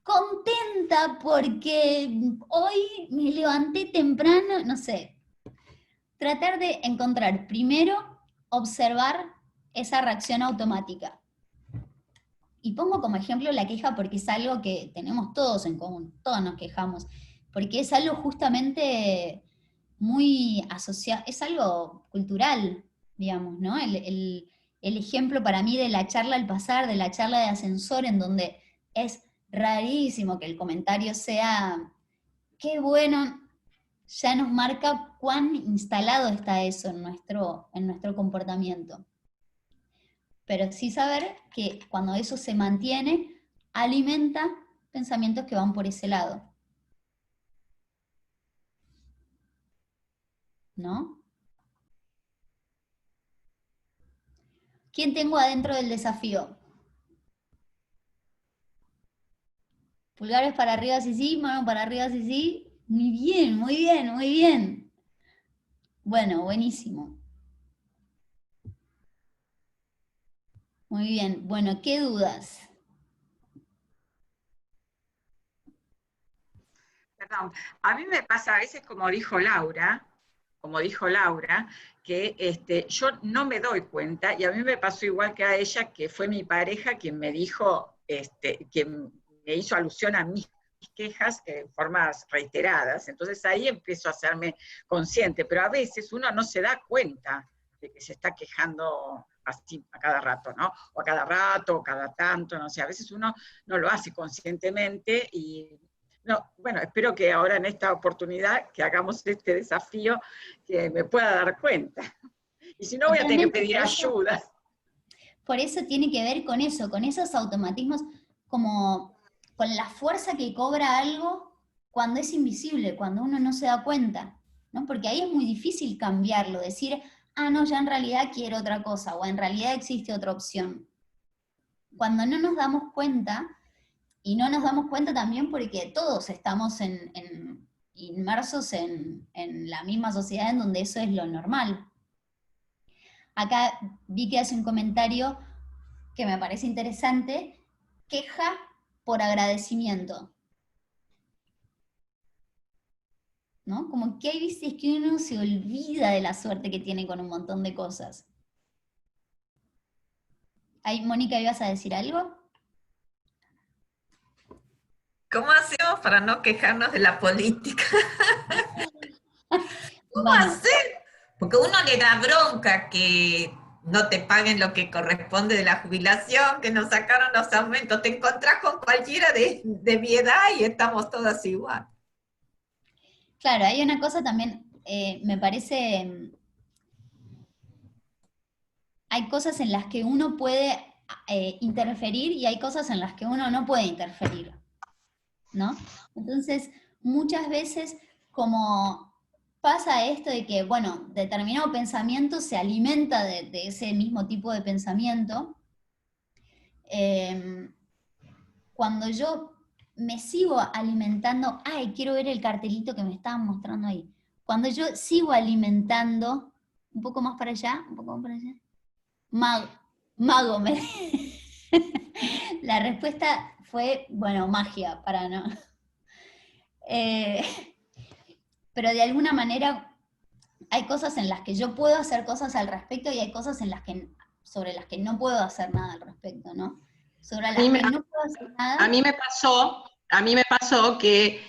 Speaker 2: contenta porque hoy me levanté temprano, no sé. Tratar de encontrar, primero, observar esa reacción automática. Y pongo como ejemplo la queja porque es algo que tenemos todos en común, todos nos quejamos, porque es algo justamente muy asociado, es algo cultural, digamos, ¿no? El ejemplo para mí de la charla al pasar, de la charla de ascensor, en donde es rarísimo que el comentario sea, qué bueno, ya nos marca cuán instalado está eso en nuestro comportamiento. Pero sí saber que cuando eso se mantiene, alimenta pensamientos que van por ese lado. ¿No? ¿Quién tengo adentro del desafío? Pulgares para arriba si sí, mano para arriba si sí. Muy bien, muy bien, muy bien. Bueno, buenísimo. Muy bien. Bueno, ¿qué dudas?
Speaker 8: Perdón, a mí me pasa a veces como dijo Laura, que yo no me doy cuenta, y a mí me pasó igual que a ella, que fue mi pareja quien me dijo, quien me hizo alusión a mis quejas en formas reiteradas, entonces ahí empiezo a hacerme consciente, pero a veces uno no se da cuenta de que se está quejando así a cada rato, ¿no? O a cada rato, o cada tanto, no sé, a veces uno no lo hace conscientemente y... No, bueno, espero que ahora en esta oportunidad que hagamos este desafío, que me pueda dar cuenta. Y si no, voy a tener que pedir ayuda.
Speaker 2: Por eso tiene que ver con eso, con esos automatismos, como con la fuerza que cobra algo cuando es invisible, cuando uno no se da cuenta, ¿no? Porque ahí es muy difícil cambiarlo, decir, ah, no, ya en realidad quiero otra cosa, o en realidad existe otra opción. Cuando no nos damos cuenta, y no nos damos cuenta también porque todos estamos inmersos en la misma sociedad en donde eso es lo normal. Acá vi que hace un comentario que me parece interesante, queja por agradecimiento. ¿No? Como que hay veces que uno se olvida de la suerte que tiene con un montón de cosas. Ahí, Mónica, ¿ibas a decir algo?
Speaker 4: ¿Cómo hacemos para no quejarnos de la política? ¿Cómo hacer? Porque uno le da bronca que no te paguen lo que corresponde de la jubilación, que nos sacaron los aumentos. Te encontrás con cualquiera de mi edad y estamos todas igual.
Speaker 2: Claro, hay una cosa también, me parece, hay cosas en las que uno puede interferir y hay cosas en las que uno no puede interferir, ¿no? Entonces, muchas veces como pasa esto de que, bueno, determinado pensamiento se alimenta de ese mismo tipo de pensamiento, cuando yo me sigo alimentando, ay, quiero ver el cartelito que me estaban mostrando ahí, cuando yo sigo alimentando, un poco más para allá, un poco más para allá, mago, la respuesta fue, bueno, magia, para no... pero de alguna manera hay cosas en las que yo puedo hacer cosas al respecto y hay cosas sobre las que no puedo hacer nada al respecto, ¿no? Sobre las que no puedo hacer nada.
Speaker 6: A mí me pasó que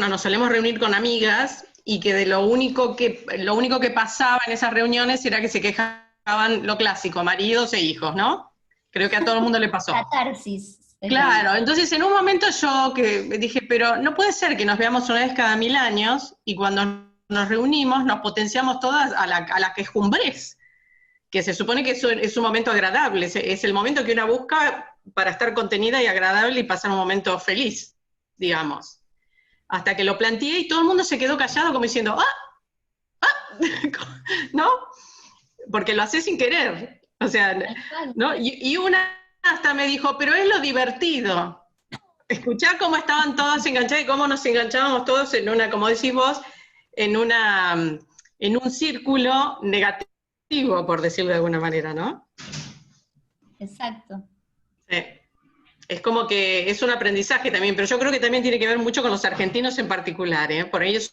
Speaker 6: nos solíamos reunir con amigas y que de lo único que pasaba en esas reuniones era que se quejaban lo clásico, maridos e hijos, ¿no? Creo que a todo el mundo le pasó.
Speaker 2: Catarsis.
Speaker 6: Claro, entonces en un momento yo que dije, pero no puede ser que nos veamos una vez cada 1000 años y cuando nos reunimos nos potenciamos todas a la quejumbres, que se supone que eso es un momento agradable, es el momento que uno busca para estar contenida y agradable y pasar un momento feliz, digamos. Hasta que lo planteé y todo el mundo se quedó callado como diciendo, ¿no? Porque lo hace sin querer, o sea, ¿no? Y una hasta me dijo, pero es lo divertido. Escuchar cómo estaban todas enganchadas y cómo nos enganchábamos todos en una, como decís vos, en en un círculo negativo, por decirlo de alguna manera, ¿no?
Speaker 2: Exacto.
Speaker 6: Sí. Es como que es un aprendizaje también, pero yo creo que también tiene que ver mucho con los argentinos en particular, ¿eh? Por ahí eso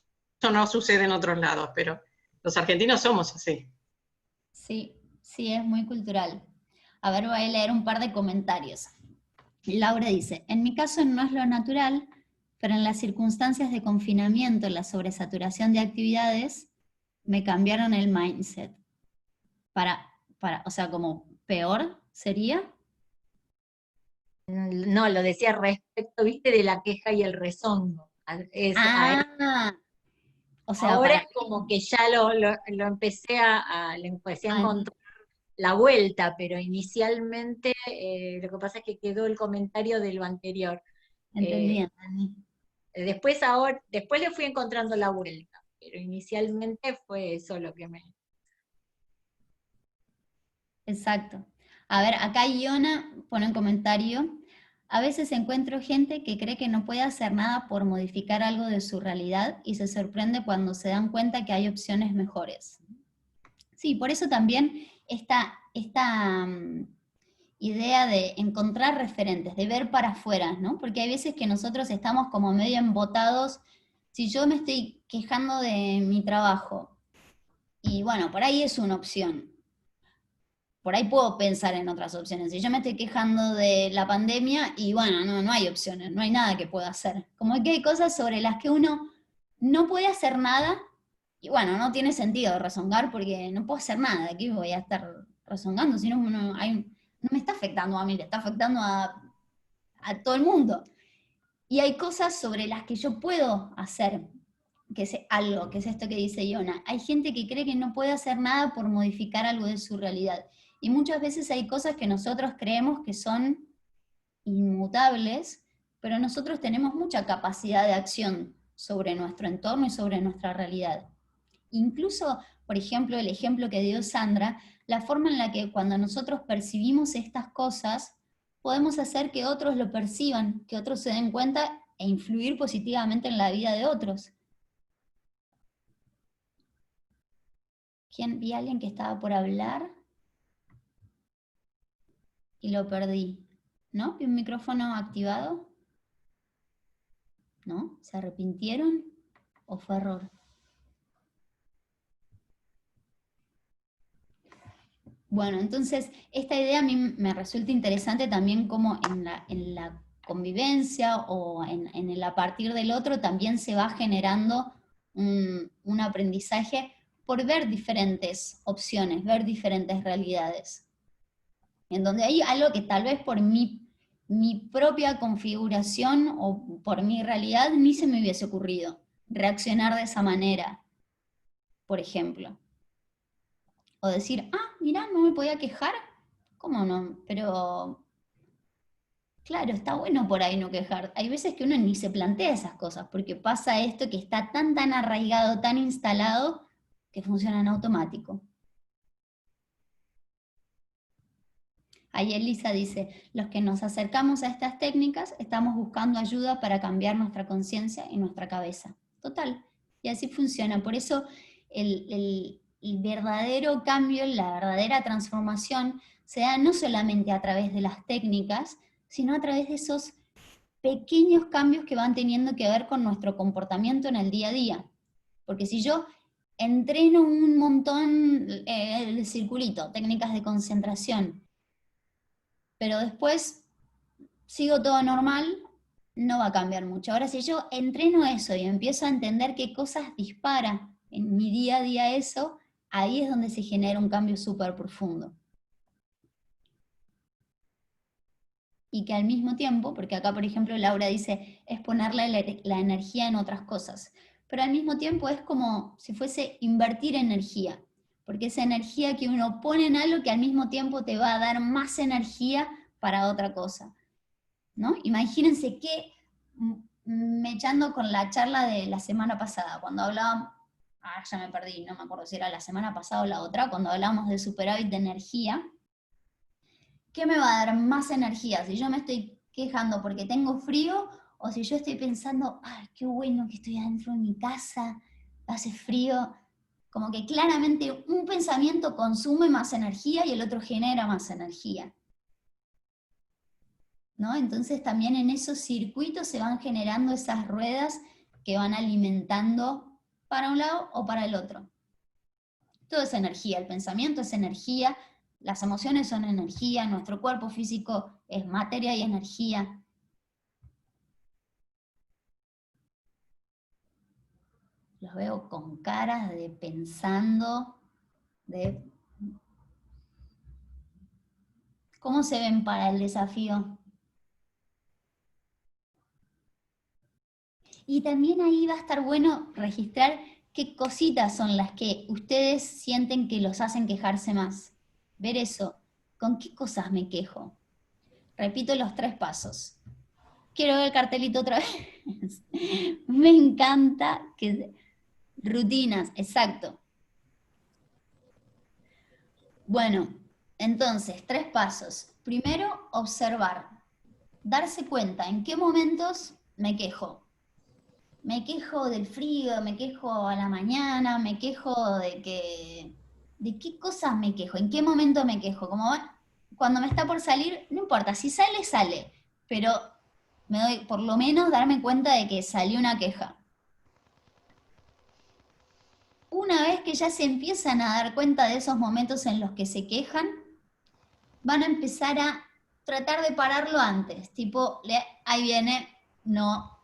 Speaker 6: no sucede en otros lados, pero los argentinos somos así.
Speaker 2: Sí, sí, es muy cultural. A ver, voy a leer un par de comentarios. Laura dice, en mi caso no es lo natural, pero en las circunstancias de confinamiento, la sobresaturación de actividades, me cambiaron el mindset. O sea, como peor sería.
Speaker 1: No, lo decía respecto, viste, de la queja y el rezongo.
Speaker 2: O sea,
Speaker 1: ahora
Speaker 2: para
Speaker 1: es como que ya lo empecé le empecé a
Speaker 2: Ah,
Speaker 1: encontrar la vuelta, pero inicialmente lo que pasa es que quedó el comentario de lo anterior.
Speaker 2: entendí,
Speaker 1: Eh,
Speaker 2: entendí.
Speaker 1: después le fui encontrando la vuelta, pero inicialmente fue eso lo que me...
Speaker 2: Exacto. A ver, acá Iona pone un comentario. A veces encuentro gente que cree que no puede hacer nada por modificar algo de su realidad y se sorprende cuando se dan cuenta que hay opciones mejores. Sí, por eso también esta idea de encontrar referentes, de ver para afuera, ¿no? Porque hay veces que nosotros estamos como medio embotados. Si yo me estoy quejando de mi trabajo, y bueno, por ahí es una opción, por ahí puedo pensar en otras opciones. Si yo me estoy quejando de la pandemia y bueno, no hay opciones, no hay nada que pueda hacer. Como que hay cosas sobre las que uno no puede hacer nada y bueno, no tiene sentido rezongar porque no puedo hacer nada. ¿De qué voy a estar rezongando? Si no, no me está afectando a mí, le está afectando a todo el mundo. Y hay cosas sobre las que yo puedo hacer, que es algo, que es esto que dice Iona. Hay gente que cree que no puede hacer nada por modificar algo de su realidad. Y muchas veces hay cosas que nosotros creemos que son inmutables, pero nosotros tenemos mucha capacidad de acción sobre nuestro entorno y sobre nuestra realidad. Incluso, por ejemplo, el ejemplo que dio Sandra, la forma en la que cuando nosotros percibimos estas cosas, podemos hacer que otros lo perciban, que otros se den cuenta e influir positivamente en la vida de otros. Vi a alguien que estaba por hablar y lo perdí. ¿No? ¿Vi un micrófono activado? ¿No? ¿Se arrepintieron o fue error? Bueno, entonces esta idea a mí me resulta interesante también como en la convivencia o en el a partir del otro también se va generando un aprendizaje por ver diferentes opciones, ver diferentes realidades. En donde hay algo que tal vez por mi propia configuración o por mi realidad ni se me hubiese ocurrido reaccionar de esa manera, por ejemplo. O decir, mirá, no me podía quejar, ¿cómo no? Pero, claro, está bueno por ahí no quejar. Hay veces que uno ni se plantea esas cosas, porque pasa esto que está tan arraigado, tan instalado, que funciona en automático. Ahí Elisa dice, los que nos acercamos a estas técnicas estamos buscando ayuda para cambiar nuestra conciencia y nuestra cabeza. Total, y así funciona. Por eso el verdadero cambio, la verdadera transformación se da no solamente a través de las técnicas, sino a través de esos pequeños cambios que van teniendo que ver con nuestro comportamiento en el día a día. Porque si yo entreno un montón el circulito, técnicas de concentración, pero después sigo todo normal, no va a cambiar mucho. Ahora, si yo entreno eso y empiezo a entender qué cosas dispara en mi día a día eso, ahí es donde se genera un cambio súper profundo. Y que al mismo tiempo, porque acá por ejemplo Laura dice, es ponerle la energía en otras cosas, pero al mismo tiempo es como si fuese invertir energía, porque esa energía que uno pone en algo que al mismo tiempo te va a dar más energía para otra cosa, ¿no? Imagínense que, me echando con la charla de la semana pasada, cuando hablábamos, ya me perdí, no me acuerdo si era la semana pasada o la otra, cuando hablábamos de superávit de energía, ¿qué me va a dar más energía? Si yo me estoy quejando porque tengo frío, o si yo estoy pensando, ay, qué bueno que estoy adentro de mi casa, hace frío, Como que claramente un pensamiento consume más energía y el otro genera más energía, ¿no? Entonces también en esos circuitos se van generando esas ruedas que van alimentando para un lado o para el otro. Todo es energía, el pensamiento es energía, las emociones son energía, nuestro cuerpo físico es materia y energía. Los veo con caras de pensando, de ¿cómo se ven para el desafío? Y también ahí va a estar bueno registrar qué cositas son las que ustedes sienten que los hacen quejarse más. Ver eso, ¿con qué cosas me quejo? Repito los 3 pasos. Quiero ver el cartelito otra vez. Me encanta que... Rutinas, exacto. Bueno, entonces, 3 pasos. Primero, observar. Darse cuenta en qué momentos me quejo. Me quejo del frío, me quejo a la mañana, me quejo de que... ¿De qué cosas me quejo? ¿En qué momento me quejo? Como cuando me está por salir, no importa, si sale, sale. Pero me doy, por lo menos, darme cuenta de que salió una queja. Una vez que ya se empiezan a dar cuenta de esos momentos en los que se quejan, van a empezar a tratar de pararlo antes. Tipo, ahí viene, no,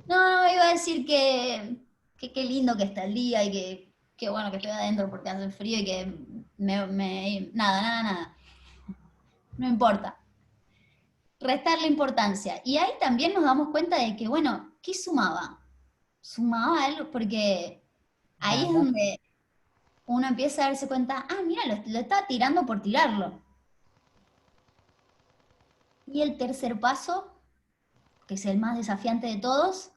Speaker 2: iba a decir que qué lindo que está el día y que qué bueno que estoy adentro porque hace frío y que nada. No importa. Restarle importancia. Y ahí también nos damos cuenta de que, bueno, ¿qué sumaba? Sumaba algo porque ahí es donde uno empieza a darse cuenta, mira, lo está tirando por tirarlo. Y el tercer paso, que es el más desafiante de todos,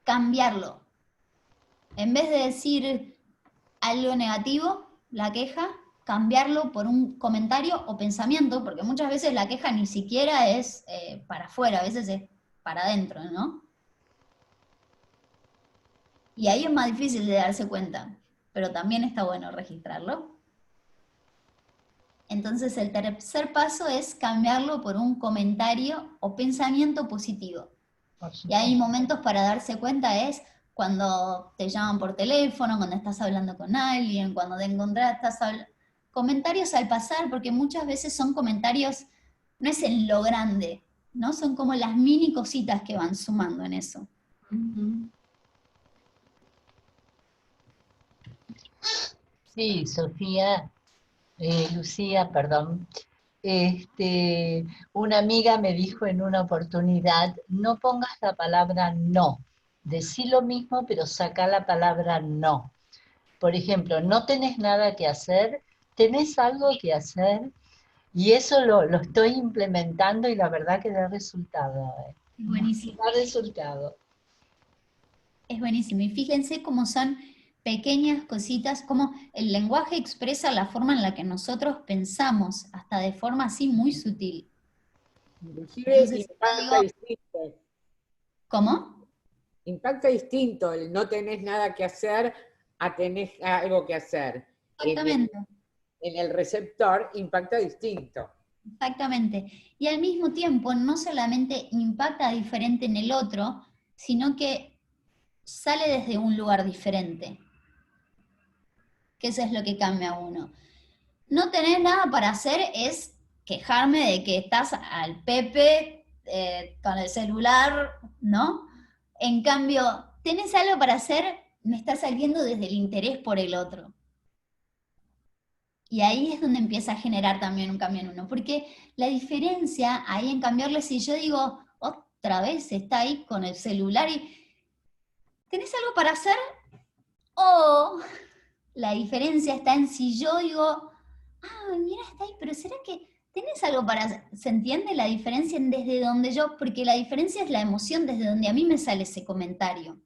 Speaker 2: cambiarlo. En vez de decir algo negativo, la queja, cambiarlo por un comentario o pensamiento, porque muchas veces la queja ni siquiera es para afuera, a veces es para adentro, ¿no? Y ahí es más difícil de darse cuenta, pero también está bueno registrarlo. Entonces el tercer paso es cambiarlo por un comentario o pensamiento positivo. Y hay momentos para darse cuenta, es cuando te llaman por teléfono, cuando estás hablando con alguien, cuando te encontrás, comentarios al pasar, porque muchas veces son comentarios, no es en lo grande, ¿no? Son como las mini cositas que van sumando en eso.
Speaker 3: Sí, Sofía, Lucía, perdón. Una amiga me dijo en una oportunidad, no pongas la palabra no. Decí lo mismo, pero saca la palabra no. Por ejemplo, no tenés nada que hacer, tenés algo que hacer, y eso lo estoy implementando y la verdad que da resultado.
Speaker 2: Buenísimo.
Speaker 3: Da resultado.
Speaker 2: Es buenísimo. Y fíjense cómo son pequeñas cositas, cómo el lenguaje expresa la forma en la que nosotros pensamos, hasta de forma así muy sutil.
Speaker 5: Inclusive
Speaker 2: Entonces,
Speaker 5: impacta distinto.
Speaker 2: ¿Cómo?
Speaker 5: Impacta distinto el no tenés nada que hacer a tenés algo que hacer.
Speaker 2: Exactamente.
Speaker 5: En el receptor impacta distinto.
Speaker 2: Exactamente. Y al mismo tiempo no solamente impacta diferente en el otro, sino que sale desde un lugar diferente. Que eso es lo que cambia a uno. No tener nada para hacer es quejarme de que estás al Pepe con el celular, ¿no? En cambio, tenés algo para hacer, me está saliendo desde el interés por el otro. Y ahí es donde empieza a generar también un cambio en uno, porque la diferencia ahí en cambiarle, si yo digo, otra vez está ahí con el celular y ¿tenés algo para hacer? O la diferencia está en si yo digo, mira, está ahí, pero ¿será que tenés algo para hacer? ¿Se entiende la diferencia en desde donde yo? Porque la diferencia es la emoción desde donde a mí me sale ese comentario.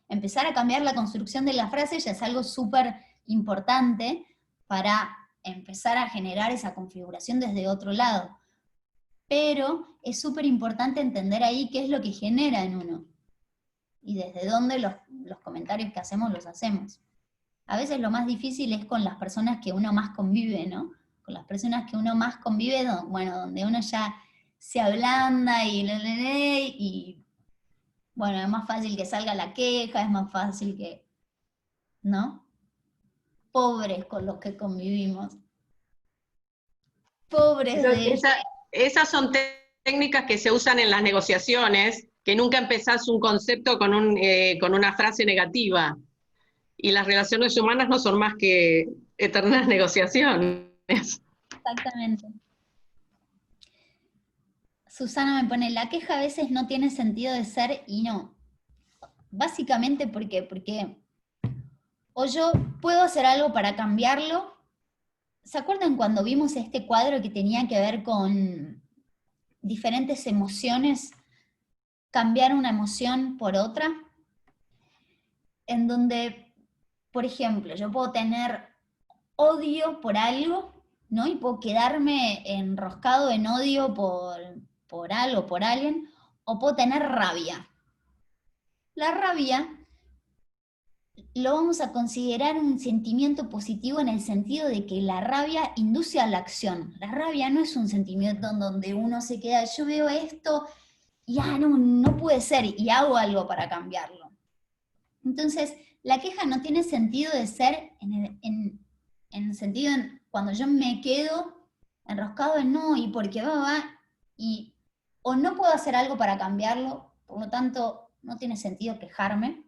Speaker 2: Empezar a cambiar la construcción de la frase ya es algo súper importante para empezar a generar esa configuración desde otro lado. Pero es súper importante entender ahí qué es lo que genera en uno. Y desde dónde los comentarios que hacemos los hacemos. A veces lo más difícil es con las personas que uno más convive, ¿no? Con las personas que uno más convive, bueno, donde uno ya se ablanda y bueno, es más fácil que salga la queja, es más fácil que, ¿no? Pobres con los que convivimos. Pobres de...
Speaker 6: Esas son técnicas que se usan en las negociaciones, que nunca empezás un concepto con una frase negativa. Y las relaciones humanas no son más que eternas negociaciones.
Speaker 2: Exactamente. Susana me pone, la queja a veces no tiene sentido de ser y no. Básicamente, ¿por qué? Porque o yo puedo hacer algo para cambiarlo. ¿Se acuerdan cuando vimos este cuadro que tenía que ver con diferentes emociones? Cambiar una emoción por otra. En donde, por ejemplo, yo puedo tener odio por algo, ¿no? Y puedo quedarme enroscado en odio por algo, por alguien, o puedo tener rabia. La rabia lo vamos a considerar un sentimiento positivo en el sentido de que la rabia induce a la acción. La rabia no es un sentimiento en donde uno se queda, yo veo esto y no puede ser, y hago algo para cambiarlo. Entonces, la queja no tiene sentido de ser en el sentido cuando yo me quedo enroscado en no, y porque y o no puedo hacer algo para cambiarlo, por lo tanto, no tiene sentido quejarme,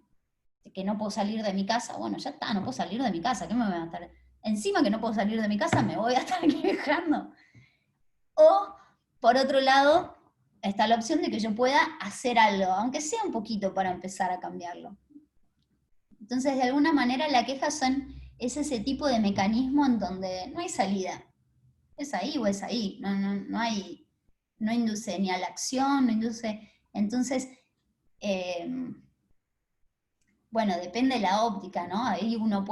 Speaker 2: de que no puedo salir de mi casa. Bueno, ya está, no puedo salir de mi casa, ¿qué me voy a estar? Encima que no puedo salir de mi casa, me voy a estar quejando. O, por otro lado, está la opción de que yo pueda hacer algo, aunque sea un poquito, para empezar a cambiarlo. Entonces, de alguna manera, la queja es ese tipo de mecanismo en donde no hay salida. Es ahí o es ahí. No induce ni a la acción, no induce. Entonces, bueno, depende de la óptica, ¿no? Ahí uno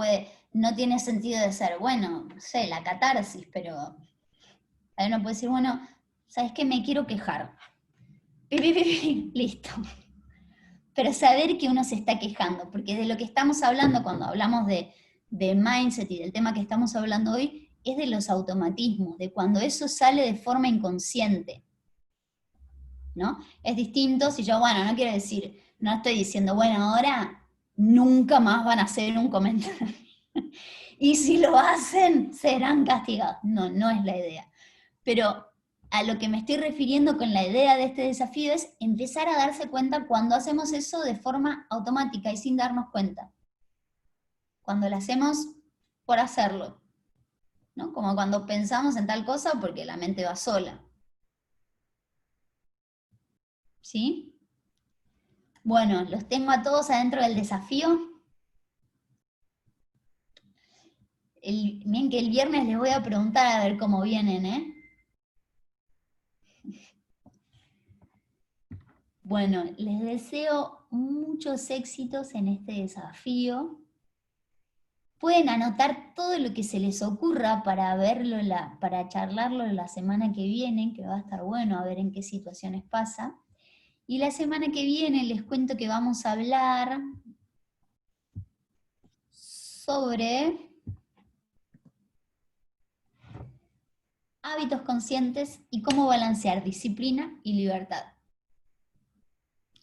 Speaker 2: no tiene sentido de ser, bueno, no sé, la catarsis, pero ahí uno puede decir, bueno, ¿sabes qué? Me quiero quejar. Listo. Pero saber que uno se está quejando, porque de lo que estamos hablando cuando hablamos de mindset y del tema que estamos hablando hoy, es de los automatismos, de cuando eso sale de forma inconsciente, ¿no? Es distinto si yo, bueno, no quiero decir, no estoy diciendo, bueno, ahora nunca más van a hacer un comentario, y si lo hacen, serán castigados. No, no es la idea. Pero a lo que me estoy refiriendo con la idea de este desafío es empezar a darse cuenta cuando hacemos eso de forma automática y sin darnos cuenta. Cuando lo hacemos por hacerlo, ¿no? Como cuando pensamos en tal cosa porque la mente va sola. ¿Sí? Bueno, los tengo a todos adentro del desafío. Miren que el viernes les voy a preguntar a ver cómo vienen, ¿eh? Bueno, les deseo muchos éxitos en este desafío. Pueden anotar todo lo que se les ocurra para verlo, para charlarlo la semana que viene, que va a estar bueno, a ver en qué situaciones pasa. Y la semana que viene les cuento que vamos a hablar sobre hábitos conscientes y cómo balancear disciplina y libertad.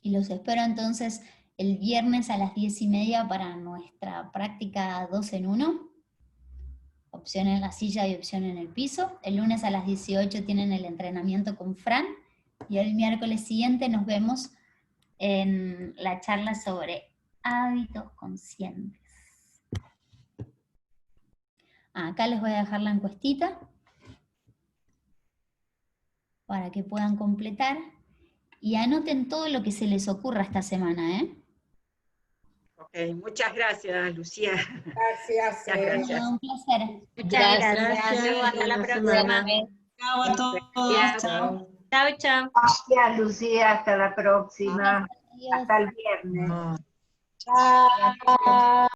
Speaker 2: Y los espero entonces el viernes a las 10:30 para nuestra práctica 2 en 1. Opción en la silla y opción en el piso. El lunes a las 18 tienen el entrenamiento con Fran. Y el miércoles siguiente nos vemos en la charla sobre hábitos conscientes. Acá les voy a dejar la encuestita para que puedan completar. Y anoten todo lo que se les ocurra esta semana, ¿eh?
Speaker 8: Ok, muchas gracias, Lucía.
Speaker 5: Gracias.
Speaker 8: Muchas gracias.
Speaker 2: Un placer.
Speaker 1: Muchas gracias.
Speaker 5: Gracias.
Speaker 1: Hasta la
Speaker 5: Buena
Speaker 1: próxima.
Speaker 5: semana.
Speaker 6: Chao a todos. Chao.
Speaker 1: Chao, chao.
Speaker 7: Gracias, Lucía. Hasta la próxima.
Speaker 2: Adiós.
Speaker 7: Hasta el viernes.
Speaker 8: No.
Speaker 6: Chao.